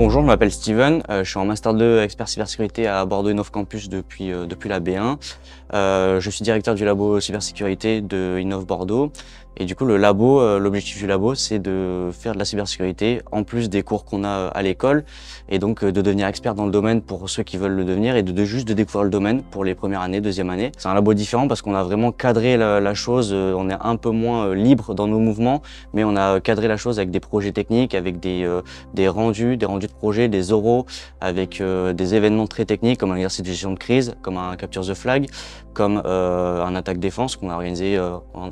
Bonjour, je m'appelle Steven, je suis en Master 2 expert cybersécurité à Bordeaux Innov Campus depuis la B1. Je suis directeur du labo cybersécurité de Innov Bordeaux. Et du coup, le labo, l'objectif du labo, c'est de faire de la cybersécurité en plus des cours qu'on a à l'école, et donc de devenir expert dans le domaine pour ceux qui veulent le devenir, et juste de découvrir le domaine pour les premières années, deuxième année. C'est un labo différent parce qu'on a vraiment cadré la chose, on est un peu moins libre dans nos mouvements, mais on a cadré la chose avec des projets techniques, avec des rendus de projets, des oraux, avec des événements très techniques comme un exercice de gestion de crise, comme un Capture the Flag, comme un attaque défense qu'on a organisé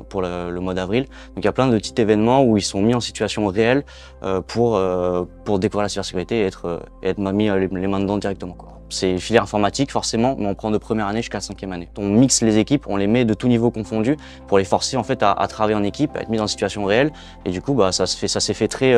pour le mois d'avril. Donc il y a plein de petits événements où ils sont mis en situation réelle pour découvrir la cybersécurité et être mis les mains dedans directement, quoi. C'est filière informatique forcément, mais on prend de première année jusqu'à cinquième année. On mixe les équipes, on les met de tous niveaux confondus pour les forcer en fait à travailler en équipe, à être mis en situation réelle. Et du coup, ça s'est fait très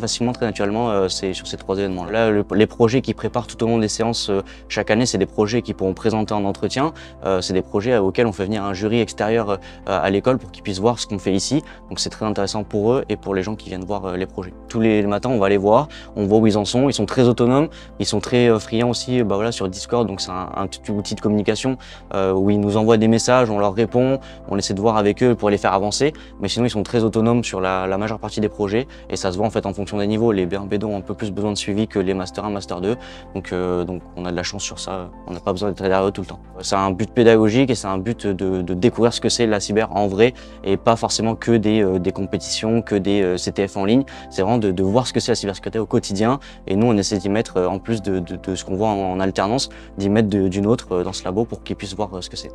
facilement, très naturellement sur ces trois événements. Là, les projets qui préparent tout au long des séances chaque année, c'est des projets qui pourront présenter en entretien. C'est des projets auxquels on fait venir un jury extérieur à l'école pour qu'ils puissent voir ce qu'on fait ici. Donc c'est très intéressant pour eux et pour les gens qui viennent voir les projets. Tous les matins, on va les voir, on voit où ils en sont. Ils sont très autonomes, ils sont très friands aussi. Sur Discord, donc c'est un petit outil de communication où ils nous envoient des messages, on leur répond, on essaie de voir avec eux pour les faire avancer, mais sinon ils sont très autonomes sur la majeure partie des projets, et ça se voit en fait en fonction des niveaux. Les B1, B2 ont un peu plus besoin de suivi que les Master 1, Master 2, donc on a de la chance sur ça, on n'a pas besoin d'être derrière eux tout le temps. C'est un but pédagogique et c'est un but de découvrir ce que c'est la cyber en vrai, et pas forcément que des compétitions, que des CTF en ligne. C'est vraiment de voir ce que c'est la cybersécurité au quotidien, et nous on essaie d'y mettre, en plus de ce qu'on voit en alternance, d'y mettre d'une autre dans ce labo pour qu'ils puissent voir ce que c'est.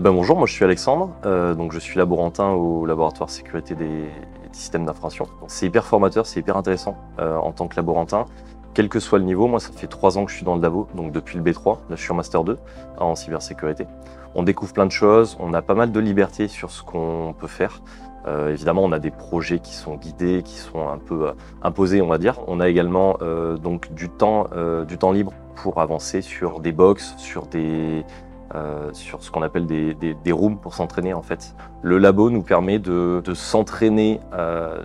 Bonjour, moi je suis Alexandre, donc je suis laborantin au laboratoire sécurité des systèmes d'information. C'est hyper formateur, c'est hyper intéressant en tant que laborantin, quel que soit le niveau. Moi ça fait 3 ans que je suis dans le labo, donc depuis le B3, là je suis en Master 2 en cybersécurité. On découvre plein de choses, on a pas mal de liberté sur ce qu'on peut faire. Évidemment, on a des projets qui sont guidés, qui sont un peu imposés, on va dire. On a également donc du temps libre pour avancer sur des box, sur ce qu'on appelle des rooms pour s'entraîner en fait. Le labo nous permet de s'entraîner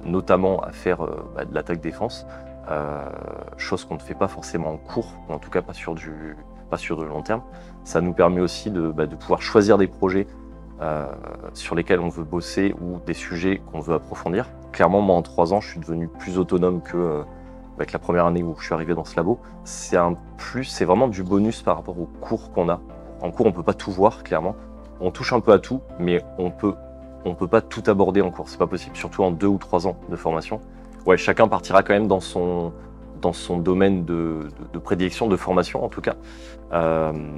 notamment à faire de l'attaque défense, chose qu'on ne fait pas forcément en cours, ou en tout cas pas sur le long terme. Ça nous permet aussi de pouvoir choisir des projets sur lesquels on veut bosser ou des sujets qu'on veut approfondir. Clairement, moi en 3 ans, je suis devenu plus autonome que avec la première année où je suis arrivé dans ce labo. C'est un plus, c'est vraiment du bonus par rapport aux cours qu'on a. En cours, on peut pas tout voir, clairement. On touche un peu à tout, mais on peut pas tout aborder en cours. C'est pas possible, surtout en 2 ou 3 ans de formation. Ouais, chacun partira quand même dans son domaine de prédilection, de formation en tout cas,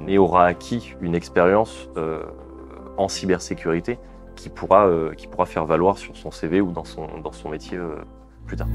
et aura acquis une expérience en cybersécurité qui pourra faire valoir sur son CV ou dans son métier plus tard.